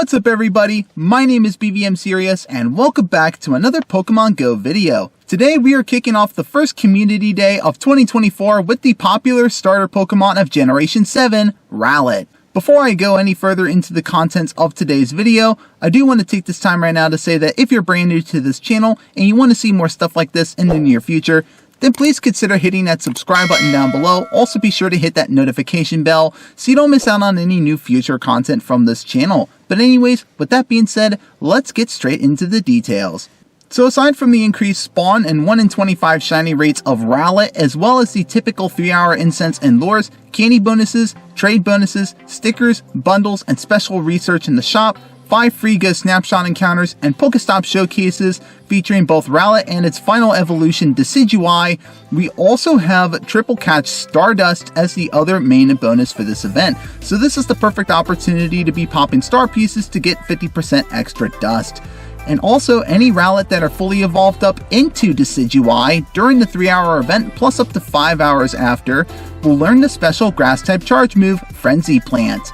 What's up everybody, my name is BVMSerious and welcome back to another Pokemon Go video. Today we are kicking off the first Community Day of 2024 with the popular starter Pokemon of Generation 7, Rowlet. Before I go any further into the contents of today's video, I do want to take this time right now to say that if you're brand new to this channel and you want to see more stuff like this in the near future, then please consider hitting that subscribe button down below. Also be sure to hit that notification bell so you don't miss out on any new future content from this channel. But anyways, with that being said, let's get straight into the details. So aside from the increased spawn and 1 in 25 shiny rates of Rowlet, as well as the typical 3-hour incense and lures, candy bonuses, trade bonuses, stickers, bundles, and special research in the shop, 5 free Go Snapshot encounters, and Pokestop showcases featuring both Rowlet and its final evolution Decidueye, we also have Triple Catch Stardust as the other main bonus for this event. So this is the perfect opportunity to be popping star pieces to get 50% extra dust. And also, any Rowlet that are fully evolved up into Decidueye during the 3-hour event, plus up to 5 hours after, will learn the special Grass-type charge move, Frenzy Plant.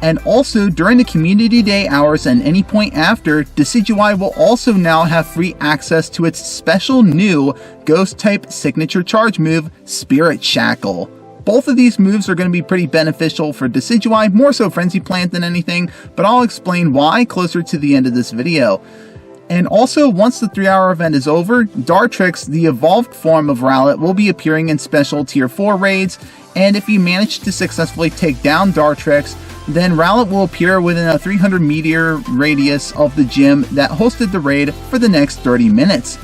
And also, during the Community Day hours and any point after, Decidueye will also now have free access to its special new Ghost-type signature charge move, Spirit Shackle. Both of these moves are going to be pretty beneficial for Decidueye, more so Frenzy Plant than anything, but I'll explain why closer to the end of this video. And also, once the 3-hour event is over, Dartrix, the evolved form of Rowlet, will be appearing in special Tier 4 raids, and if you manage to successfully take down Dartrix, then Rowlet will appear within a 300 meter radius of the gym that hosted the raid for the next 30 minutes.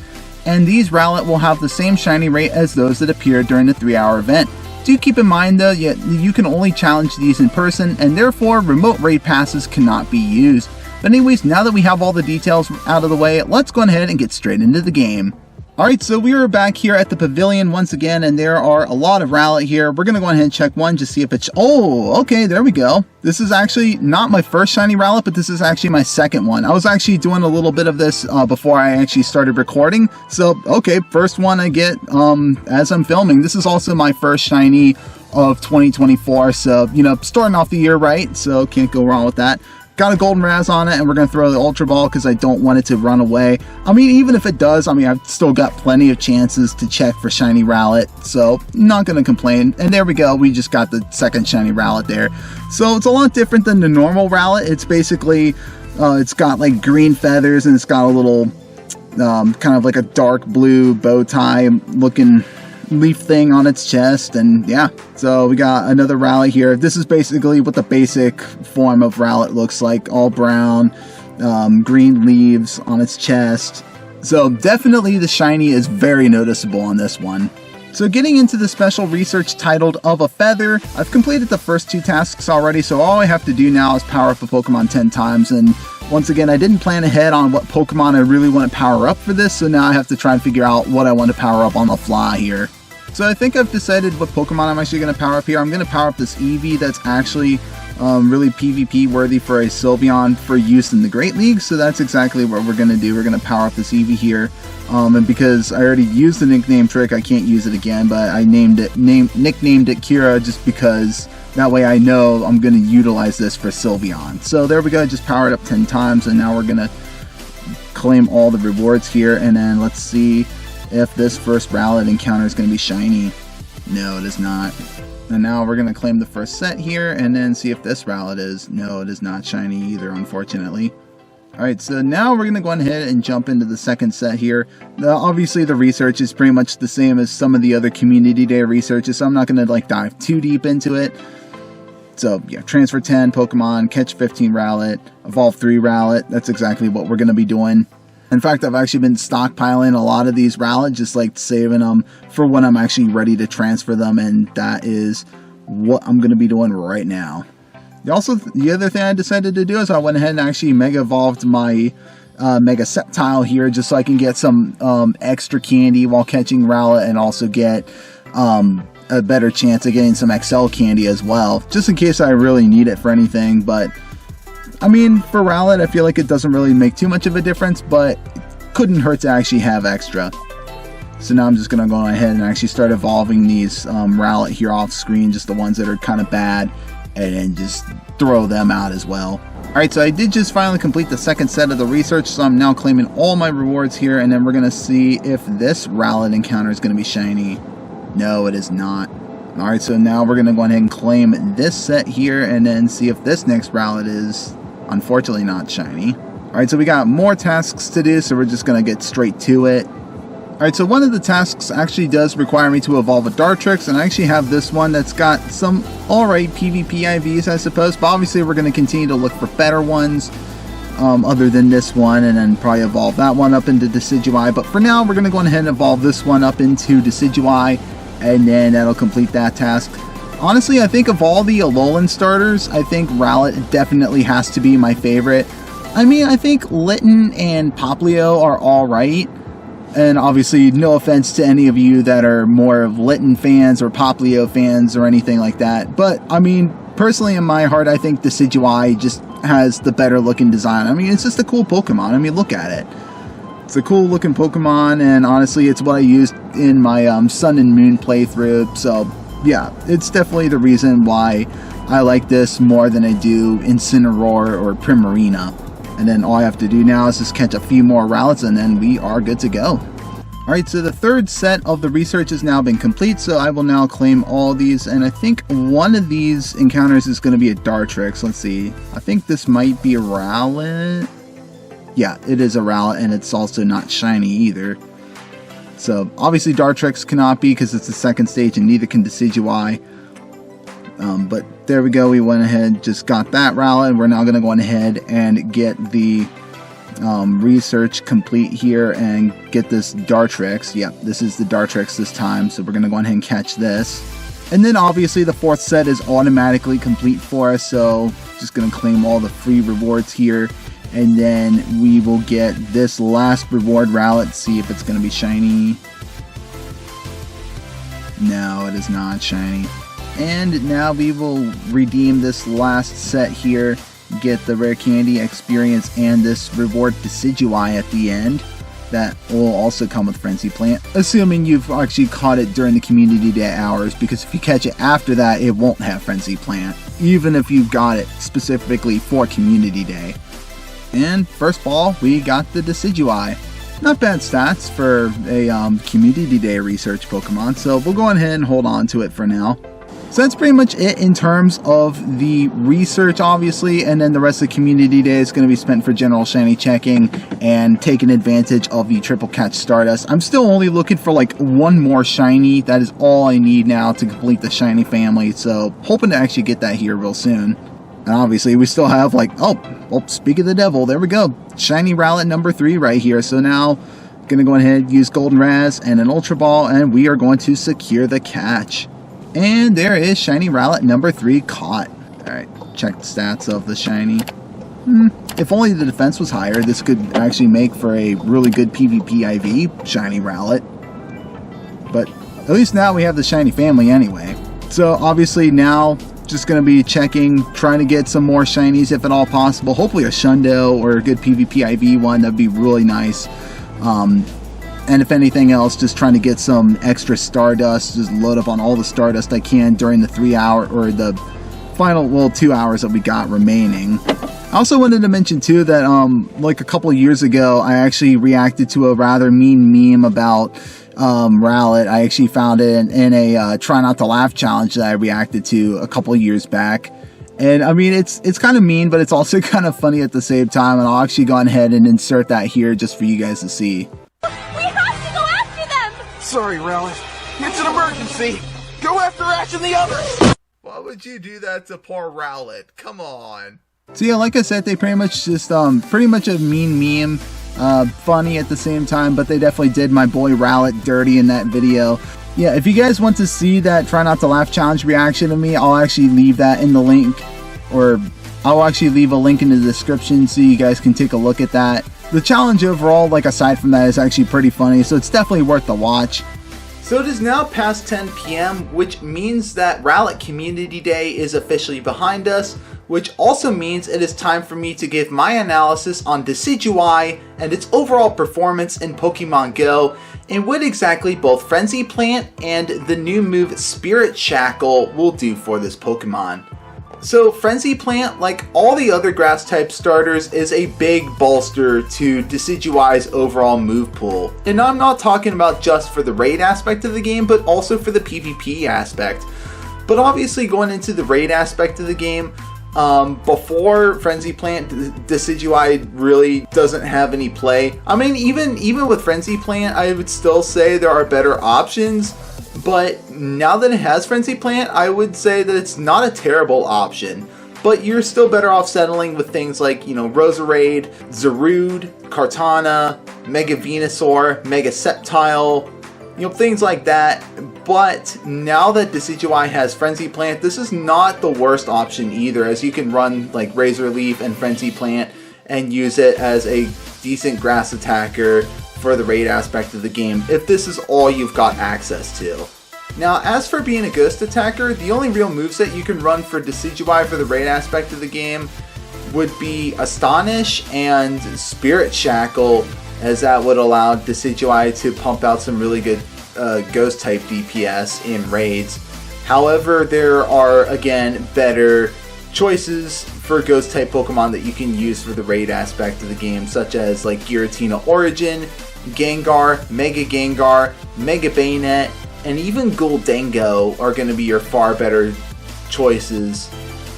And these Rowlet will have the same shiny rate as those that appeared during the 3-hour event. Do keep in mind though, you can only challenge these in person, and therefore remote raid passes cannot be used. But anyways, now that we have all the details out of the way, let's go ahead and get straight into the game. Alright, so we are back here at the pavilion once again, and there are a lot of Rowlet here. We're going to go ahead and check one to see if it's... Oh, okay, there we go. This is actually not my first shiny Rowlet, but this is actually my second one. I was actually doing a little bit of this before I actually started recording. So, okay, first one I get as I'm filming. This is also my first shiny of 2024, so, you know, starting off the year right, so can't go wrong with that. Got a golden Raz on it, and we're going to throw the Ultra Ball because I don't want it to run away. I mean, even if it does, I mean, I've still got plenty of chances to check for shiny Rowlet, so not going to complain. And there we go, we just got the second shiny Rowlet there. So it's a lot different than the normal Rowlet. It's basically, it's got like green feathers, and it's got a little, kind of like a dark blue bow tie looking leaf thing on its chest, and yeah, so we got another Rowlet here. This is basically what the basic form of Rowlet looks like, all brown, green leaves on its chest. So definitely the shiny is very noticeable on this one. So getting into the special research titled Of a Feather, I've completed the first 2 tasks already, so all I have to do now is power up a Pokemon 10 times, and once again, I didn't plan ahead on what Pokemon I really want to power up for this, so now I have to try and figure out what I want to power up on the fly here. So I think I've decided what Pokemon I'm actually going to power up here. I'm going to power up this Eevee that's actually really PvP worthy for a Sylveon for use in the Great League, so that's exactly what we're going to do. We're going to power up this Eevee here, and because I already used the nickname trick, I can't use it again, but I nicknamed it Kira just because that way I know I'm going to utilize this for Sylveon. So there we go, I just powered up 10 times, and now we're going to claim all the rewards here, and then let's see if this first Rowlet encounter is going to be shiny. No, it is not. And now we're going to claim the first set here, and then see if this Rowlet is. No, it is not shiny either, unfortunately. Alright, so now we're going to go ahead and jump into the second set here. Obviously, the research is pretty much the same as some of the other Community Day researches, so I'm not going to like dive too deep into it. So, yeah, transfer 10 Pokemon, catch 15 Rowlet, evolve 3 Rowlet. That's exactly what we're going to be doing. In fact, I've actually been stockpiling a lot of these Rowlet, just like saving them for when I'm actually ready to transfer them, and that is what I'm going to be doing right now. Also, the other thing I decided to do is I went ahead and actually Mega Evolved my Mega Sceptile here, just so I can get some extra candy while catching Rowlet, and also get a better chance of getting some XL candy as well, just in case I really need it for anything. But I mean, for Rowlet, I feel like it doesn't really make too much of a difference, but it couldn't hurt to actually have extra. So now I'm just going to go ahead and actually start evolving these Rowlet here off screen, just the ones that are kind of bad, and then just throw them out as well. Alright, so I did just finally complete the second set of the research, so I'm now claiming all my rewards here, and then we're going to see if this Rowlet encounter is going to be shiny. No, it is not. Alright, so now we're going to go ahead and claim this set here, and then see if this next Rowlet is unfortunately not shiny. Alright, so we got more tasks to do, so we're just going to get straight to it. Alright, so one of the tasks actually does require me to evolve a Dartrix, and I actually have this one that's got some alright PvP IVs, I suppose, but obviously we're going to continue to look for better ones other than this one, and then probably evolve that one up into Decidueye. But for now, we're going to go ahead and evolve this one up into Decidueye, and then that'll complete that task. Honestly, I think of all the Alolan starters, I think Rowlet definitely has to be my favorite. I mean, I think Litten and Popplio are alright. And obviously, no offense to any of you that are more of Litten fans or Popplio fans or anything like that. But, I mean, personally in my heart, I think Decidueye just has the better looking design. I mean, it's just a cool Pokemon. I mean, look at it. It's a cool looking Pokemon, and honestly, it's what I used in my Sun and Moon playthrough. So, yeah, it's definitely the reason why I like this more than I do Incineroar or Primarina. And then all I have to do now is just catch a few more Rowlets, and then we are good to go. Alright, so the third set of the research has now been complete, so I will now claim all these, and I think one of these encounters is going to be a Dartrix. Let's see. I think this might be a Rowlet. Yeah, it is a Rowlet, and it's also not shiny either. So, obviously Dartrix cannot be because it's the second stage, and neither can Decidueye. But there we go, we went ahead, just got that Rowlet, and we're now going to go ahead and get the research complete here and get this Dartrix. Yep, this is the Dartrix this time, so we're going to go ahead and catch this. And then obviously the fourth set is automatically complete for us, so just going to claim all the free rewards here. And then we will get this last reward Rowlet, see if it's going to be shiny. No, it is not shiny. And now we will redeem this last set here, get the rare candy experience and this reward Decidueye at the end. That will also come with Frenzy Plant, assuming you've actually caught it during the Community Day hours, because if you catch it after that, it won't have Frenzy Plant, even if you got it specifically for Community Day. And first ball, we got the Decidueye. Not bad stats for a Community Day research Pokemon, so we'll go ahead and hold on to it for now. So that's pretty much it in terms of the research, obviously, and then the rest of the Community Day is going to be spent for general shiny checking and taking advantage of the Triple Catch Stardust. I'm still only looking for like one more shiny. That is all I need now to complete the shiny family, so hoping to actually get that here real soon. And obviously we still have like, oh, well, speak of the devil, there we go. Shiny Rowlet number 3 right here. So now going to go ahead and use Golden Raz and an Ultra Ball, and we are going to secure the catch. And there is shiny Rowlet number 3 caught. Alright, check the stats of the shiny. If only the defense was higher, this could actually make for a really good PvP IV shiny Rowlet. But at least now we have the shiny family anyway. So obviously now just going to be checking, trying to get some more shinies if at all possible. Hopefully a Shundo or a good PvP IV one, that'd be really nice. And if anything else, just trying to get some extra Stardust, just load up on all the Stardust I can during the 3 hour or the final, well, 2 hours that we got remaining. I also wanted to mention too that like a couple of years ago, I actually reacted to a rather mean meme about Rowlet. I actually found it in a Try Not to Laugh challenge that I reacted to a couple of years back. And I mean, it's kind of mean, but it's also kind of funny at the same time, and I'll actually go ahead and insert that here just for you guys to see. Sorry, Rowlet. It's an emergency. Go after Ash and the others. Why would you do that to poor Rowlet? Come on. So yeah, like I said, they pretty much just pretty much a mean meme, funny at the same time, but they definitely did my boy Rowlet dirty in that video. Yeah, if you guys want to see that Try Not to Laugh challenge reaction of me, I'll actually leave that in the link, or I'll actually leave a link in the description so you guys can take a look at that. The challenge overall, like aside from that, is actually pretty funny, so it's definitely worth the watch. So it is now past 10 p.m., which means that Rowlet Community Day is officially behind us, which also means it is time for me to give my analysis on Decidueye and its overall performance in Pokemon Go, and what exactly both Frenzy Plant and the new move Spirit Shackle will do for this Pokemon. So Frenzy Plant, like all the other grass type starters, is a big bolster to Decidueye's overall move pool. And I'm not talking about just for the raid aspect of the game, but also for the PvP aspect. But obviously going into the raid aspect of the game, before Frenzy Plant, Decidueye really doesn't have any play. I mean, even with Frenzy Plant, I would still say there are better options. But now that it has Frenzy Plant, I would say that it's not a terrible option. But you're still better off settling with things like, you know, Roserade, Zarude, Kartana, Mega Venusaur, Mega Sceptile, you know, things like that. But now that Decidueye has Frenzy Plant, this is not the worst option either, as you can run like Razor Leaf and Frenzy Plant and use it as a decent grass attacker for the raid aspect of the game, if this is all you've got access to. Now, as for being a ghost attacker, the only real moveset you can run for Decidueye for the raid aspect of the game would be Astonish and Spirit Shackle, as that would allow Decidueye to pump out some really good ghost type DPS in raids. However, there are again better choices for ghost type Pokemon that you can use for the raid aspect of the game, such as like Giratina Origin, Gengar, Mega Bayonet, and even Gholdengo are going to be your far better choices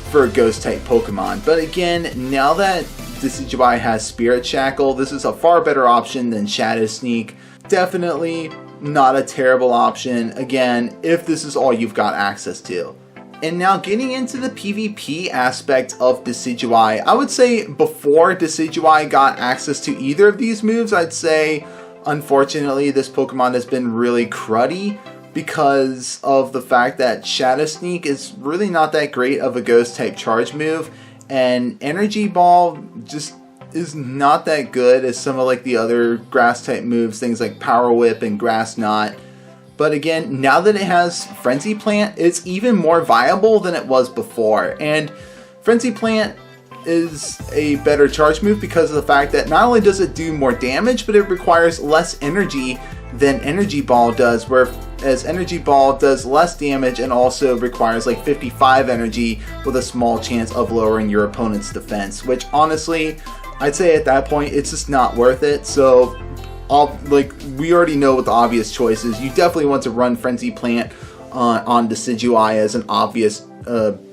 for ghost type Pokemon. But again, now that Decidueye has Spirit Shackle, this is a far better option than Shadow Sneak. Definitely not a terrible option, again, if this is all you've got access to. And now getting into the PvP aspect of Decidueye, I would say before Decidueye got access to either of these moves, I'd say unfortunately this Pokemon has been really cruddy because of the fact that Shadow Sneak is really not that great of a ghost type charge move, and Energy Ball just is not that good as some of like the other grass type moves, things like Power Whip and Grass Knot. But again, now that it has Frenzy Plant, it's even more viable than it was before. And Frenzy Plant is a better charge move because of the fact that not only does it do more damage, but it requires less energy than Energy Ball does, whereas Energy Ball does less damage and also requires like 55 energy with a small chance of lowering your opponent's defense, which honestly, I'd say at that point, it's just not worth it. So, we already know what the obvious choice is. You definitely want to run Frenzy Plant on Decidueye as an obvious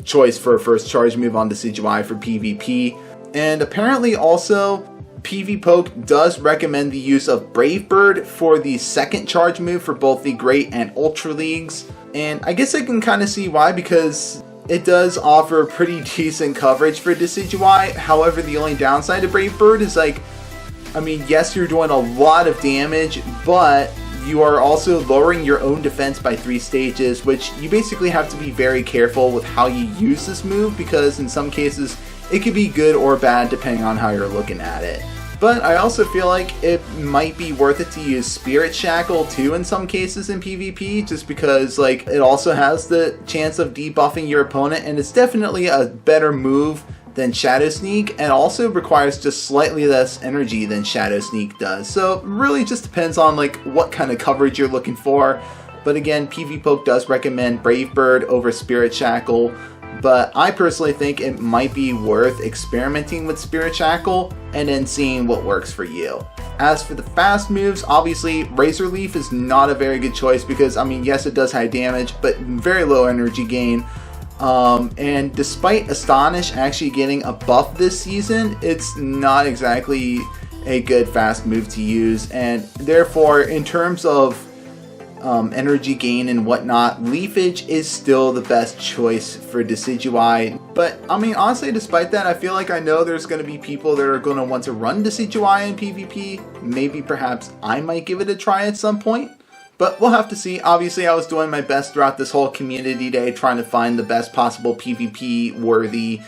choice for a first charge move on Decidueye for PvP. And apparently also, PvPoke does recommend the use of Brave Bird for the second charge move for both the Great and Ultra Leagues. And I guess I can kind of see why, because it does offer pretty decent coverage for Decidueye. However, the only downside to Brave Bird is like, I mean, yes, you're doing a lot of damage, but you are also lowering your own defense by 3 stages, which you basically have to be very careful with how you use this move, because in some cases it could be good or bad depending on how you're looking at it. But I also feel like it might be worth it to use Spirit Shackle too in some cases in PvP, just because like it also has the chance of debuffing your opponent, and it's definitely a better move than Shadow Sneak, and also requires just slightly less energy than Shadow Sneak does. So it really just depends on like what kind of coverage you're looking for. But again, PvPoke does recommend Brave Bird over Spirit Shackle, but I personally think it might be worth experimenting with Spirit Shackle and then seeing what works for you. As for the fast moves, obviously Razor Leaf is not a very good choice because, I mean, yes, it does high damage, but very low energy gain. And despite Astonish actually getting a buff this season, it's not exactly a good fast move to use, and therefore in terms of energy gain and whatnot, Leafage is still the best choice for Decidueye. But I mean, honestly, despite that, I feel like I know there's going to be people that are going to want to run Decidueye in PvP. Maybe perhaps I might give it a try at some point, but we'll have to see. Obviously, I was doing my best throughout this whole community day trying to find the best possible PvP worthy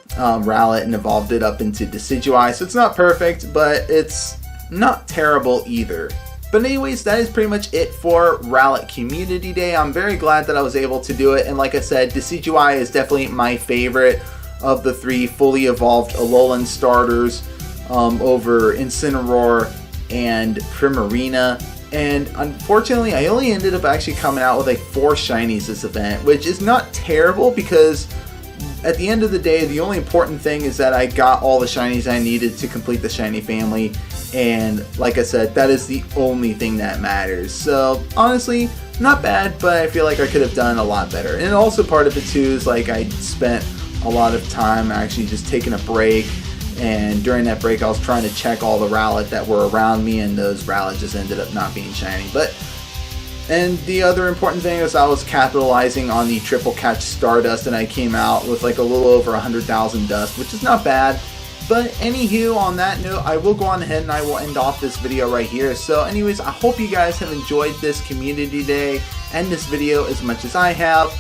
Rowlet and evolved it up into Decidueye. So it's not perfect, but it's not terrible either. But anyways, that is pretty much it for Rowlet Community Day. I'm very glad that I was able to do it, and like I said, Decidueye is definitely my favorite of the 3 fully evolved Alolan starters over Incineroar and Primarina. And unfortunately, I only ended up actually coming out with like 4 shinies this event, which is not terrible because at the end of the day, the only important thing is that I got all the shinies I needed to complete the shiny family, and like I said, that is the only thing that matters. So honestly, not bad, but I feel like I could have done a lot better. And also part of it too is like I spent a lot of time actually just taking a break, and during that break I was trying to check all the Rowlet that were around me, and those Rowlet just ended up not being shiny. And the other important thing is I was capitalizing on the triple catch Stardust, and I came out with like a little over 100,000 dust, which is not bad. But anywho, on that note, I will go on ahead and I will end off this video right here. So anyways, I hope you guys have enjoyed this community day and this video as much as I have.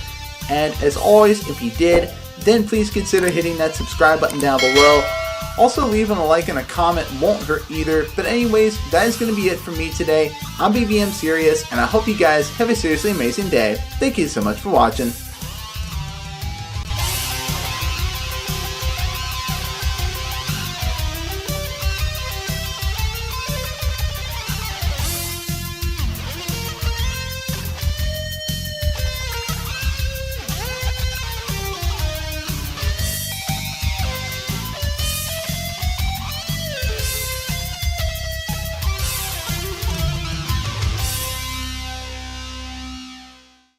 And as always, if you did, then please consider hitting that subscribe button down below. Also, leaving a like and a comment won't hurt either. But anyways, that is going to be it for me today. I'm BVMSerious, and I hope you guys have a seriously amazing day. Thank you so much for watching.